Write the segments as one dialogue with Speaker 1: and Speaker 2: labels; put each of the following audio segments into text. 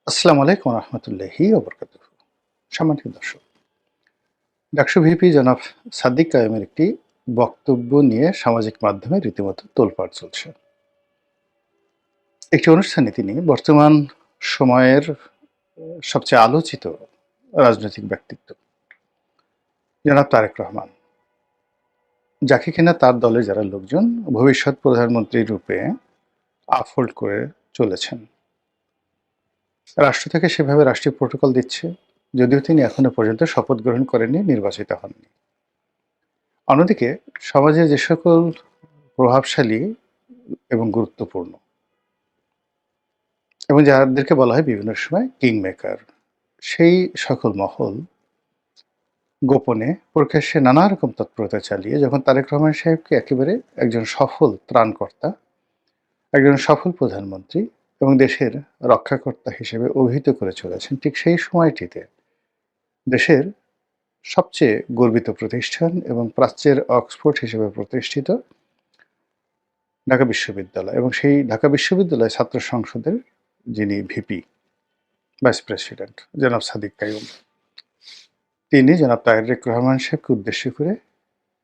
Speaker 1: আসসালামু আলাইকুম রহমতুল্লাহি ওবরকাতুহ। সম্মানিত দর্শক, ডাকসু ভিপি জনাব সাদিক কায়েমের একটি বক্তব্য নিয়ে সামাজিক মাধ্যমে রীতিমতো তোলপাড় চলছে। একটি অনুষ্ঠানে তিনি বর্তমান সময়ের সবচেয়ে আলোচিত রাজনৈতিক ব্যক্তিত্ব জনাব তারেক রহমান, যাকে কিনা তার দলের যারা লোকজন ভবিষ্যৎ প্রধানমন্ত্রী রূপে আপহোল্ড করে চলেছেন, রাষ্ট্র থেকে সেভাবে রাষ্ট্রীয় প্রোটোকল দিচ্ছে, যদিও তিনি এখনো পর্যন্ত শপথ গ্রহণ করেননি, নির্বাচিত হননি। অন্যদিকে সমাজে যে সকল প্রভাবশালী এবং গুরুত্বপূর্ণ এবং যাদেরকে বলা হয় বিভিন্ন সময় কিং মেকার, সেই সকল মহল গোপনে প্রকাশ্যে নানা রকম তৎপরতা চালিয়ে যখন তারেক রহমান সাহেবকে একেবারে একজন সফল ত্রাণকর্তা, একজন সফল প্রধানমন্ত্রী এবং দেশের রক্ষাকর্তা হিসেবে অভিহিত করে চলেছেন, ঠিক সেই সময়টিতে দেশের সবচেয়ে গর্বিত প্রতিষ্ঠান এবং প্রাচ্যের অক্সফোর্ড হিসেবে প্রতিষ্ঠিত ঢাকা বিশ্ববিদ্যালয় এবং সেই ঢাকা বিশ্ববিদ্যালয় ছাত্র সংসদের যিনি ভিপি, ভাইস প্রেসিডেন্ট জনাব সাদিক কাইয়ুম, তিনি জনাব তারেক রহমান সাহেবকে উদ্দেশ্য করে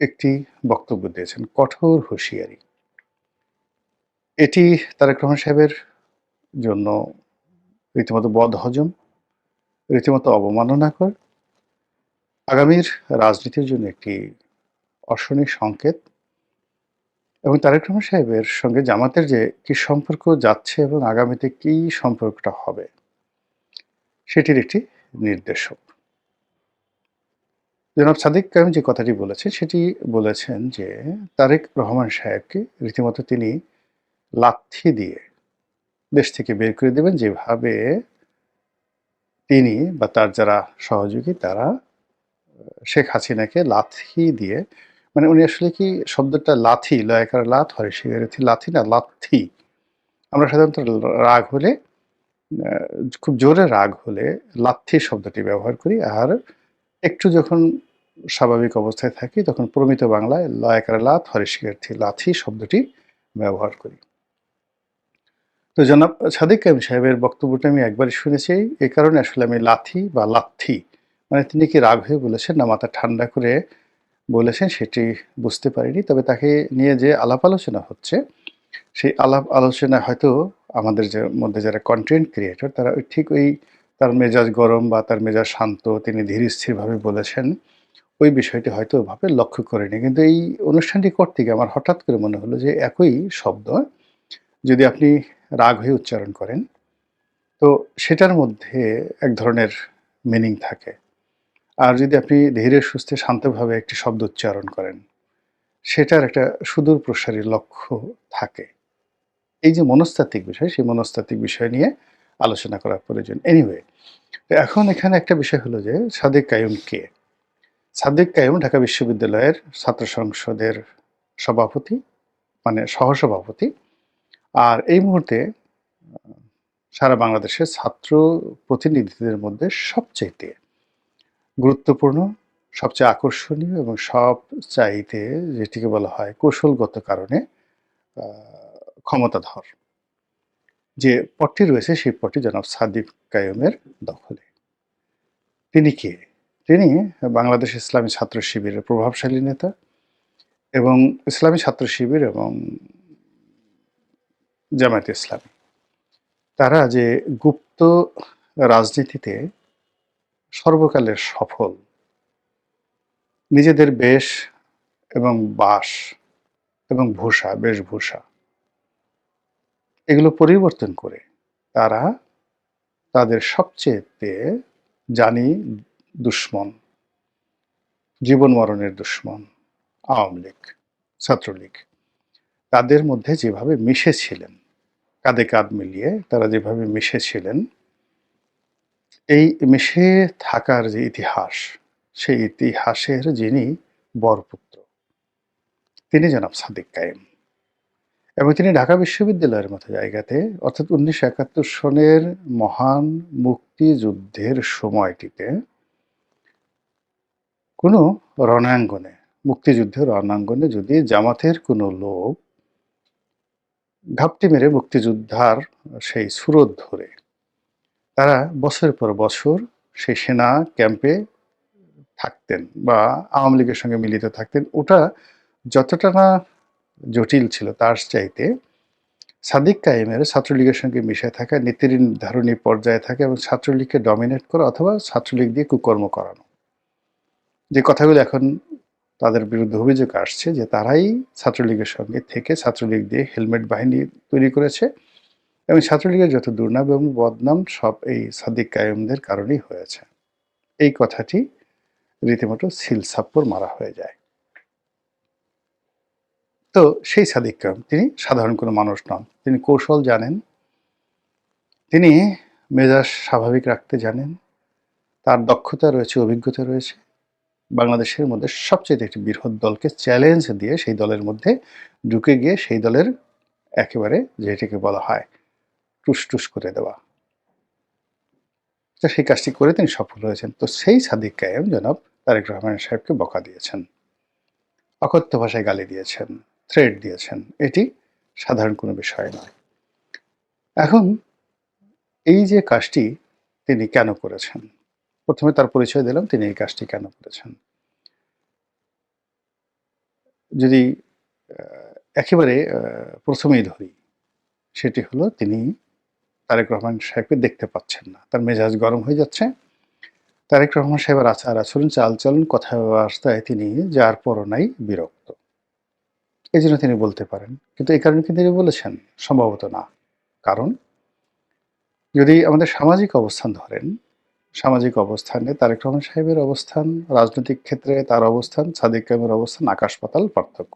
Speaker 1: একটি বক্তব্য দিয়েছেন, কঠোর হুঁশিয়ারি। এটি তারেক রহমান সাহেবের জন্য রীতিমতো বদহজম, রীতিমতো অবমাননাকর, আগামীর রাজনীতির জন্য একটি অশনি সংকেত এবং তারেক রহমান সাহেবের সঙ্গে জামাতের যে কি সম্পর্ক যাচ্ছে এবং আগামীতে কি সম্পর্কটা হবে সেটির একটি নির্দেশক। জনাব সাদিক কায়েম যে কথাটি বলেছেন সেটি বলেছেন যে তারেক রহমান সাহেবকে রীতিমতো তিনি লাথি দিয়ে দেশ থেকে বের করে দেবেন, যেভাবে তিনি বা তার যারা সহযোগী তারা শেখ হাসিনাকে লাথি দিয়ে, মানে উনি আসলে কি শব্দটা লাথি, লয়কার লাথ হরিষিকারেথি লাথি না লাথি। আমরা সাধারণত রাগ হলে খুব জোরে রাগ হলে লাথি শব্দটি ব্যবহার করি, আর একটু যখন স্বাভাবিক অবস্থায় থাকি তখন প্রমিত বাংলায় লয়কার লাথ হরিষিকার্থী লাথি শব্দটি ব্যবহার করি। তো জনাব সাদিক কায়েম সাহেবের বক্তব্যটা আমি একবারই শুনেছি, এই কারণে আসলে আমি লাথি বা লাথি, মানে তিনি কি রাগ হয়ে বলেছেন না মাথা ঠান্ডা করে বলেছেন সেটি বুঝতে পারিনি। তবে তাকে নিয়ে যে আলাপ আলোচনা হচ্ছে, সেই আলাপ আলোচনায় হয়তো আমাদের যে মধ্যে যারা কন্টেন্ট ক্রিয়েটর তারা ঠিক ওই তার মেজাজ গরম বা তার মেজাজ শান্ত, তিনি ধীর স্থিরভাবে বলেছেন, ওই বিষয়টি হয়তো ওভাবে লক্ষ্য করিনি। কিন্তু এই অনুষ্ঠানটি করতে গিয়ে আমার হঠাৎ করে মনে হলো যে একই শব্দ যদি আপনি রাগ হয়ে উচ্চারণ করেন, তো সেটার মধ্যে এক ধরনের মিনিং থাকে। আর যদি আপনি ধীরে সুস্থে শান্তভাবে একটি শব্দ উচ্চারণ করেন, সেটার একটা সুদূর প্রসারী লক্ষ্য থাকে। এই যে মনস্তাত্ত্বিক বিষয়, সেই মনস্তাত্ত্বিক বিষয় নিয়ে আলোচনা করা প্রয়োজন। এনিওয়ে, এখন এখানে একটা বিষয় হলো যে সাদিক কাইয়ুম কে? সাদিক কাইয়ুম ঢাকা বিশ্ববিদ্যালয়ের ছাত্র সংসদের সভাপতি, মানে সহসভাপতি। আর এই মুহূর্তে সারা বাংলাদেশের ছাত্র প্রতিনিধিদের মধ্যে সবচাইতে গুরুত্বপূর্ণ, সবচেয়ে আকর্ষণীয় এবং সবচাইতে যেটিকে বলা হয় কৌশলগত কারণে আ ক্ষমতাধর যে পদটি রয়েছে, সেই পদটি জনাব সাদিক কাইয়ুমের দখলে। তিনি কে? তিনি বাংলাদেশ ইসলামী ছাত্র শিবিরের প্রভাবশালী নেতা এবং ইসলামী ছাত্র শিবির এবং জামায়াতে ইসলামী, তারা যে গুপ্ত রাজনীতিতে সর্বকালের সফল, নিজেদের বেশ এবং বাস এবং ভূষা, বেশভূষা এগুলো পরিবর্তন করে তারা তাদের সবচেয়েতে জানি দুশ্মন, জীবন মরণের দুশ্মন আওয়ামী লীগ, ছাত্রলীগ, তাদের মধ্যে যেভাবে মিশেছিলেন, কাঁধে কাঁধ মিলিয়ে তারা যেভাবে মিশেছিলেন, এই মিশে থাকার যে ইতিহাস, সেই ইতিহাসের যিনি বরপুত্র, তিনি জনাব সাদিক কায়েম। এবং তিনি ঢাকা বিশ্ববিদ্যালয়ের মতো জায়গাতে, অর্থাৎ ১৯৭১ সনের মহান মুক্তিযুদ্ধের সময়টিতে কোনো রণাঙ্গনে, মুক্তিযুদ্ধের রণাঙ্গনে যদি জামাতের কোনো লোক ঘাপটি মেরে মুক্তিযোদ্ধার সেই সুরত ধরে তারা বছরের পর বছর সেই সেনা ক্যাম্পে থাকতেন বা আওয়ামী লীগের সঙ্গে মিলিত থাকতেন। ওটা যতটা না জটিল ছিল তার চাইতে সাদিক কায়েমের ছাত্রলীগের সঙ্গে মিশে থাকা, নীতি নির্ধারণী পর্যায়ে থাকা এবং ছাত্রলীগকে ডমিনেট করা অথবা ছাত্রলীগ দিয়ে কুকর্ম করানো। যে কথাগুলো এখন তাদের বিরুদ্ধে অভিযোগ আসছে যে তারাই ছাত্রলীগের সঙ্গে থেকে ছাত্রলীগ দিয়ে হেলমেট বাহিনী তৈরি করেছে এবং ছাত্রলীগের যত দুর্নাম এবং বদনাম সব এই সাদিক কায়েমদের কারণেই হয়েছে। এই কথাটি রীতিমতো সিল সাপ্পর মারা হয়ে যায়। তো সেই সাদিক কায়েম তিনি সাধারণ কোনো মানুষ নন। তিনি কৌশল জানেন, তিনি মেজাজ স্বাভাবিক রাখতে জানেন, তার দক্ষতা রয়েছে, অভিজ্ঞতা রয়েছে। বাংলাদেশের মধ্যে সবচেয়ে একটি বৃহৎ দলকে চ্যালেঞ্জ দিয়ে সেই দলের মধ্যে ঢুকে গিয়ে সেই দলের একেবারে যেটিকে বলা হয় টুস করে দেওয়া। তো সেই কাজটি করে তিনি সফল হয়েছেন। তো সেই সাদিক কায়েম জনাব তারেক রহমান সাহেবকে বকা দিয়েছেন, অকথ্য ভাষায় গালি দিয়েছেন, থ্রেট দিয়েছেন। এটি সাধারণ কোনো বিষয় নয়। এখন এই যে কাজটি তিনি কেন করেছেন, প্রথমে তার পরিচয় দিলাম তিনি এই কাজটি কেন করেছেন। যদি একেবারে প্রথমেই ধরি, সেটি হলো তিনি তারেক রহমান সাহেবকে দেখতে পাচ্ছেন না, তার মেজাজ গরম হয়ে যাচ্ছে। তারেক রহমান সাহেবের আচার আচরণ, চালচলন, কথাবার্তায় তিনি যার পরনাই বিরক্ত। এই জন্য তিনি বলতে পারেন, কিন্তু এই কারণে কি তিনি বলেছেন? সম্ভবত না। কারণ যদি আমাদের সামাজিক অবস্থান ধরেন, সামাজিক অবস্থানে তারেক রহমান সাহেবের অবস্থান, রাজনৈতিক ক্ষেত্রে তার অবস্থান, সাদিক কায়েমের অবস্থান আকাশ পাতাল পার্থক্য।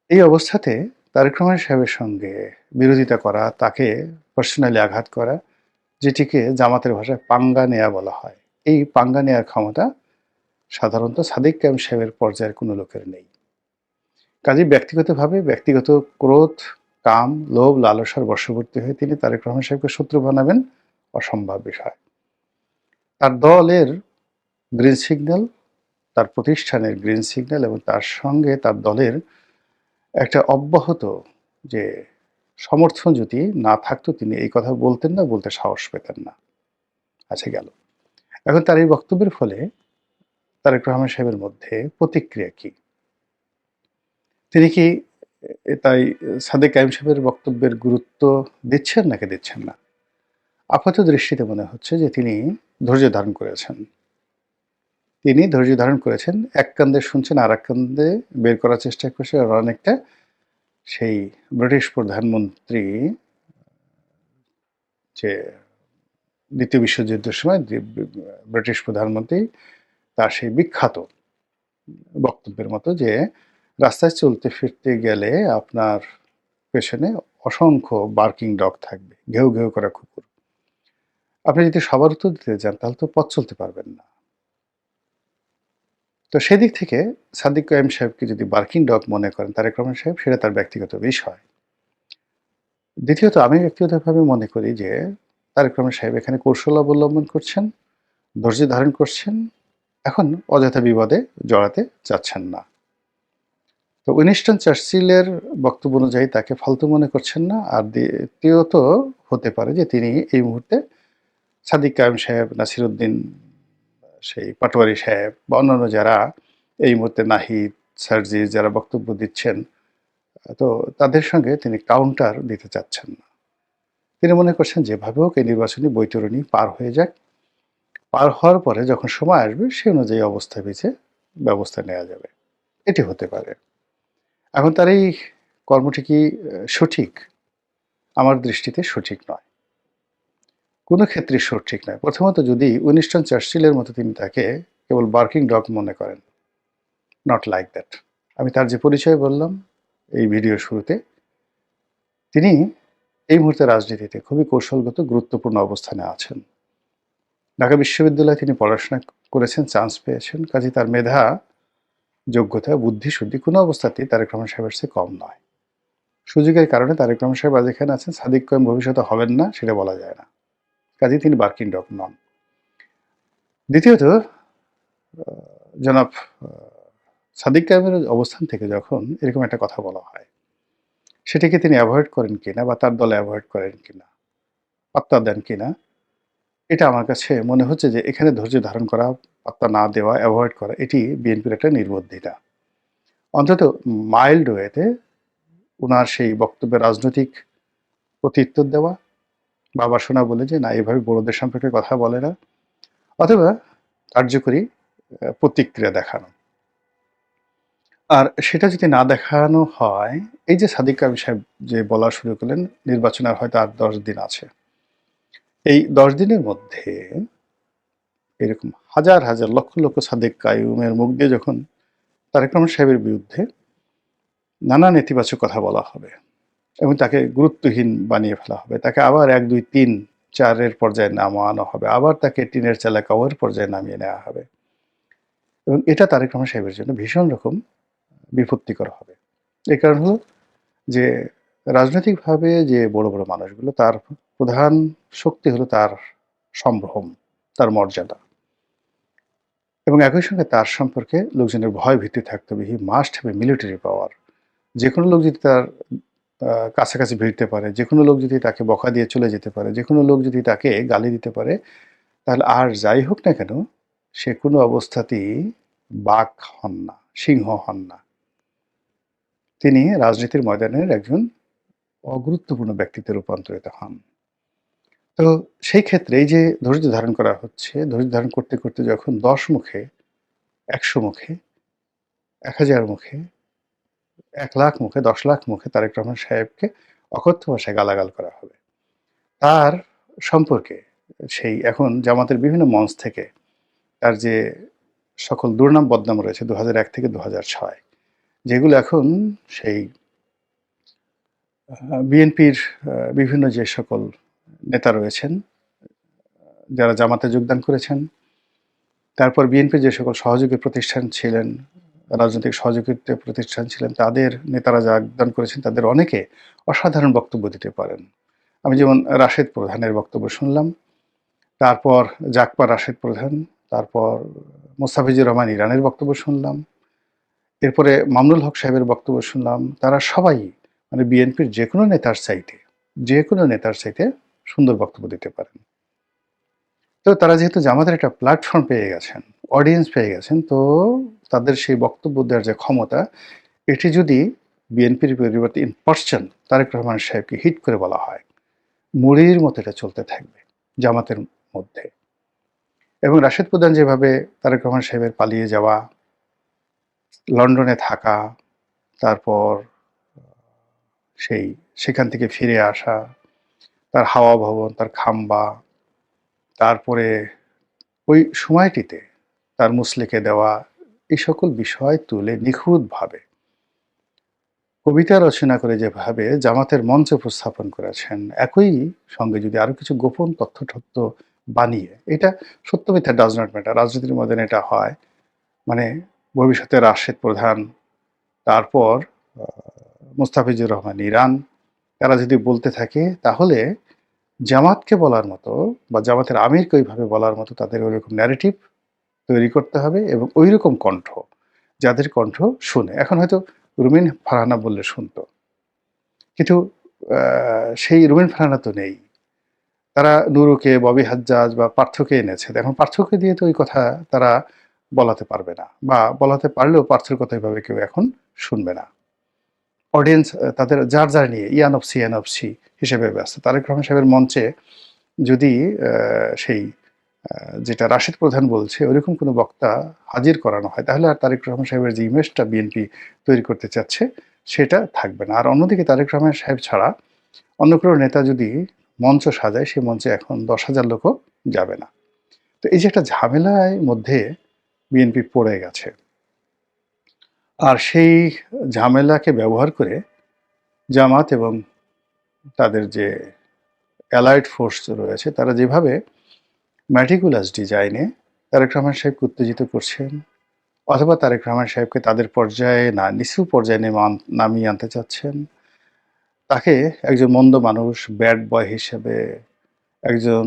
Speaker 1: এই অবস্থাতে তারেক রহমান সাহেবের সঙ্গে বিরোধিতা করা, তাকে পার্সোনালি আঘাত করা, যেটিকে জামাতের ভাষায় পাঙ্গা নেয়া বলা হয়, এই পাঙ্গা নেয়ার ক্ষমতা সাধারণত সাদিক কায়েম সাহেবের পর্যায়ের কোনো লোকের নেই। কাজেই ব্যক্তিগতভাবে ব্যক্তিগত ক্রোধ, কাম, লোভ, লালসার বশবর্তী হয়ে তিনি তারেক রহমান সাহেবকে শত্রু বানাবেন অসম্ভব বিষয়। তার দলের গ্রিন সিগন্যাল, তার প্রতিষ্ঠানের গ্রিন সিগন্যাল এবং তার সঙ্গে তার দলের একটা অব্যাহত যে সমর্থন যদি না থাকতো তিনি এই কথা বলতেন না, বলতে সাহস পেতেন না। আচ্ছা গেল। এখন তার এই বক্তব্যের ফলে তারেক রহমান সাহেবের মধ্যে প্রতিক্রিয়া কি? তিনি কি তাই সাদেক কায়েম সাহেবের বক্তব্যের গুরুত্ব দিচ্ছেন নাকি দিচ্ছেন না? আপাত দৃষ্টিতে মনে হচ্ছে যে তিনি ধৈর্য ধারণ করেছেন। তিনি ধৈর্য ধারণ করেছেন। এক কান্দে শুনছেন, আরেক কান্দে বের করার চেষ্টা করছেন। আর অনেকটা সেই ব্রিটিশ প্রধানমন্ত্রী যে দ্বিতীয় বিশ্বযুদ্ধের সময় ব্রিটিশ প্রধানমন্ত্রী তার সেই বিখ্যাত বক্তব্যের মতো যে রাস্তায় চলতে ফিরতে গেলে আপনার পেছনে অসংখ্য বার্কিং ডগ থাকবে, ঘেউ ঘেউ করা কুকুর। আপনি যদি সবার উত্তর দিতে যান তাহলে তো পথ চলতে পারবেন না। তো সেদিক থেকে সাদিক কায়েম সাহেবকে যদি বার্কিং ডগ মনে করেন তারেক রহমান সাহেব, সেটা তার ব্যক্তিগত বিষয়। দ্বিতীয়ত আমি ব্যক্তিগতভাবে মনে করি যে তারেক রহমান সাহেব এখানে কৌশল অবলম্বন করছেন, ধৈর্য ধারণ করছেন, এখন অযথা বিবাদে জড়াতে চাচ্ছেন না। তো উইনস্টন চার্চিলের বক্তব্য অনুযায়ী তাকে ফালতু মনে করছেন না। আর দ্বিতীয়ত হতে পারে যে তিনি এই মুহূর্তে সাদিক কায়েম সাহেব, নাসিরুদ্দিন, সেই পাটোয়ারি সাহেব বা অন্যান্য যারা এই মুহূর্তে নাহিদ, সার্জিস যারা বক্তব্য দিচ্ছেন, তো তাদের সঙ্গে তিনি কাউন্টার দিতে চাচ্ছেন না। তিনি মনে করছেন যেভাবে হোক এই নির্বাচনী বৈতরণী পার হয়ে যাক, পার হওয়ার পরে যখন সময় আসবে সে অনুযায়ী অবস্থা বেঁচে ব্যবস্থা নেওয়া যাবে। এটি হতে পারে। এখন তার এই কর্মটি কি সঠিক? আমার দৃষ্টিতে সঠিক নয়। কোনো ক্ষেত্রেই সঠিক নয়। প্রথমত যদি উইনস্টন চার্চিলের মতো তিনি তাকে কেবল বার্কিং ডগ মনে করেন, নট লাইক দ্যাট। আমি তার যে পরিচয় বললাম এই ভিডিওর শুরুতে, তিনি এই মুহূর্তে রাজনীতিতে খুবই কৌশলগত গুরুত্বপূর্ণ অবস্থানে আছেন। ঢাকা বিশ্ববিদ্যালয়ে তিনি পড়াশোনা করেছেন, চান্স পেয়েছেন। কাজেই তার মেধা, যোগ্যতা, বুদ্ধি, শুদ্ধি কোনো অবস্থাতেই তারেক রহমান সাহেবের চেয়ে কম নয়। সুযোগের কারণে তারেক রহমান সাহেব আজ এখানে আছেন, সাদিক কায়েম ভবিষ্যতে হবেন না সেটা বলা যায় না। কাজেই তিনি বার্কিং ডগ নন। দ্বিতীয়ত জনাব সাদিক কায়েমের অবস্থান থেকে যখন এরকম একটা কথা বলা হয়, সেটাকে তিনি অ্যাভয়েড করেন কিনা বা তার দল অ্যাভয়েড করেন কিনা, পাত্তা দেন কিনা, এটা আমার কাছে মনে হচ্ছে যে এখানে ধৈর্য ধারণ করা, পাত্তা না দেওয়া, এভয়েড করা এটি বিএনপির একটা নির্বুদ্ধিতা। অন্তত মাইল্ড ওয়েতে উনার সেই বক্তব্যে রাজনৈতিক প্রত্যুত্তর দেওয়া, বাবা শোনা বলে যে না এভাবে বড়দের সম্পর্কে কথা বলে না, অথবা কার্যকরী প্রতিক্রিয়া দেখানো। আর সেটা যদি না দেখানো হয়, এই যে সাদিক কাবি সাহেব যে বলা শুরু করলেন নির্বাচন আর হয়তো আর 10 দিন আছে, এই 10 দিনের মধ্যে এরকম হাজার হাজার লক্ষ লক্ষ সাদেক কায়ুমের মুখ দিয়ে যখন তারেক রহমান সাহেবের বিরুদ্ধে নানা নেতিবাচক কথা বলা হবে এবং তাকে গুরুত্বহীন বানিয়ে ফেলা হবে, তাকে আবার 1, 2, 3, 4 পর্যায়ে নামানো হবে, আবার তাকে টিনের চালা কওয়ার পর্যায়ে নামিয়ে নেওয়া হবে, এবং এটা তারেক রহমান সাহেবের জন্য ভীষণ রকম বিপত্তিকর হবে। এই কারণ হলো যে রাজনৈতিকভাবে যে বড় বড় মানুষগুলো, তার প্রধান শক্তি হলো তার সম্ভ্রম, তার মর্যাদা, এবং একই সঙ্গে তার সম্পর্কে লোকজনের ভয় ভীতি থাকতে হবে। He must have a military পাওয়ার। যে কোনো লোক যদি তার কাছাকাছি ভিড়তে পারে, যে কোনো লোক যদি তাকে বকা দিয়ে চলে যেতে পারে, যে কোনো লোক যদি তাকে গালি দিতে পারে, তাহলে আর যাই হোক না কেন সে কোনো অবস্থাতেই বাঘ হন না, সিংহ হন না। তিনি রাজনীতির ময়দানের একজন অগুরুত্বপূর্ণ ব্যক্তিত্বে রূপান্তরিত হন। তো সেই ক্ষেত্রে এই যে ধৈর্য ধারণ করা হচ্ছে, ধৈর্য ধারণ করতে করতে যখন 10 মুখে, 100 মুখে, 1000 মুখে, 1,00,000 মুখে, 10,00,000 মুখে তারেক রহমান সাহেবকে অকথ্য ভাষায় গালাগাল করা হবে, তার সম্পর্কে সেই এখন জামাতের বিভিন্ন মঞ্চ থেকে তার যে সকল দুর্নাম বদনাম রয়েছে 2001 থেকে 2006, যেগুলো এখন সেই বিএনপির বিভিন্ন যে সকল নেতা রয়েছেন যারা জামাতে যোগদান করেছেন, তারপর বিএনপির যে সকল সহযোগী প্রতিষ্ঠান ছিলেন, রাজনৈতিক সহযোগিতা প্রতিষ্ঠান ছিলেন, তাদের নেতারা যোগদান করেছেন, তাদের অনেকে অসাধারণ বক্তব্য দিতে পারেন। আমি যেমন রাশেদ প্রধানের বক্তব্য শুনলাম, তারপর জাকপা রাশেদ প্রধান, তারপর মোস্তাফিজুর রহমান ইরানের বক্তব্য শুনলাম, এরপরে মামুনুল হক সাহেবের বক্তব্য শুনলাম। তারা সবাই মানে বিএনপির যে কোনো নেতার চাইতে সুন্দর বক্তব্য দিতে পারেন। তো তারা যেহেতু জামাতের একটা প্ল্যাটফর্ম পেয়ে গেছেন, অডিয়েন্স পেয়ে গেছেন, তো তাদের সেই বক্তব্য দেওয়ার যে ক্ষমতা, এটি যদি বিএনপির পরিবর্তে ইন পার্সন তারেক রহমান সাহেবকে হিট করে বলা হয়, মুড়ির মতো এটা চলতে থাকবে জামাতের মধ্যে। এবং রাশেদ প্রধান যেভাবে তারেক রহমান সাহেবের পালিয়ে যাওয়া, লন্ডনে থাকা, তারপর সেখান থেকে ফিরে আসা, তার হাওয়া ভবন, তার খাম্বা, তারপরে ওই সময়টিতে তার মুসলেকে দেওয়া, এই সকল বিষয় তুলে নিখুঁতভাবে কবিতা রচনা করে যেভাবে জামাতের মঞ্চে উপস্থাপন করেছেন, একই সঙ্গে যদি আরো কিছু গোপন তথ্য বানিয়ে, এটা সত্য মিথ্যা ডাজ নট ম্যাটার, রাজনীতির মধ্যে এটা হয়, মানে ভবিষ্যতে রাশেদ প্রধান, তারপর মোস্তাফিজুর রহমান ইরান, তারা যদি বলতে থাকে, তাহলে জামাতকে বলার মতো বা জামাতের আমিরকে ওইভাবে বলার মতো তাদের ওইরকম ন্যারেটিভ তৈরি করতে হবে, এবং ওইরকম কণ্ঠ, যাদের কণ্ঠ শুনে, এখন হয়তো রুমিন ফারহানা বললে শুনতো, কিন্তু সেই রুমিন ফারহানা তো নেই। তারা নুরুকে, ববি হাজ্জাজ বা পার্থকে এনেছে, এখন পার্থকে দিয়ে তো ওই কথা তারা বলাতে পারবে না, বা বলাতে পারলেও পার্থের কথা এভাবে কেউ এখন শুনবে না। অডিয়েন্স তাদের যার যার নিয়ে ইয়ানফসি হিসেবে ব্যস্ত। তারেক রহমান সাহেবের মঞ্চে যদি সেই যেটা রাশেদ প্রধান বলছে ওইরকম কোনো বক্তা হাজির করানো হয়, তাহলে আর তারেক রহমান সাহেবের যে ইমেজটা বিএনপি তৈরি করতে চাচ্ছে সেটা থাকবে না। আর অন্যদিকে তারেক রহমান সাহেব ছাড়া অন্য কোনো নেতা যদি মঞ্চ সাজায়, সে মঞ্চে এখন 10,000 লোকও যাবে না। তো এই যে একটা ঝামেলার মধ্যে বিএনপি পড়ে গেছে, আর সেই ঝামেলাকে ব্যবহার করে জামাত এবং তাদের যে অ্যালাইড ফোর্স রয়েছে, তারা যেভাবে ম্যাটিকুলাস ডিজাইনে তারেক রহমান সাহেবকে উত্তেজিত করছেন, অথবা তারেক রহমান সাহেবকে তাদের পর্যায়ে না নিচু পর্যায়ে নামিয়ে আনতে চাচ্ছেন, তাকে একজন মন্দ মানুষ, ব্যাড বয় হিসেবে, একজন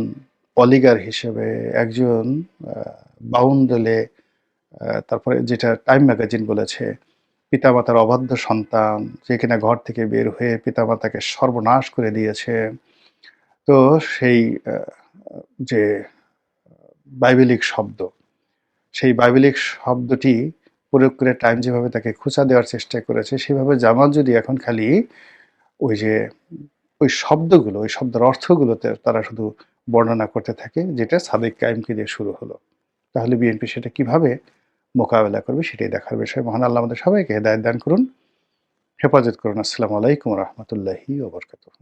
Speaker 1: অলিগার হিসেবে, একজন বাউন্ডলে, তারপরে যেটা টাইম ম্যাগাজিন বলেছে পিতামাতার অবাধ্য সন্তান, যে কিনা ঘর থেকে বের হয়ে পিতামাতাকে সর্বনাশ করে দিয়েছে। তো তো সেই আ যে বাইবেলিক শব্দ, সেই বাইবেলিক শব্দটি প্রয়োগ করে টাইম যেভাবে তাকে খোঁচা দেওয়ার চেষ্টা করেছে, সেভাবে জামাত যদি এখন খালি ওই যে ওই শব্দগুলো, ওই শব্দের অর্থগুলোতে তারা শুধু বর্ণনা করতে থাকে, যেটা সাদেক কায়েমকে দিয়ে শুরু হলো। তাহলে বিএনপি সেটা কিভাবে মোকাবেলা করবে সেটাই দেখার বিষয়। মহান আল্লাহ আমাদের সবাইকে হেদায়েত দান করুন, হেফাজত করুন। আসসালামু আলাইকুম ওয়া রাহমাতুল্লাহি ওয়া বারাকাতুহু।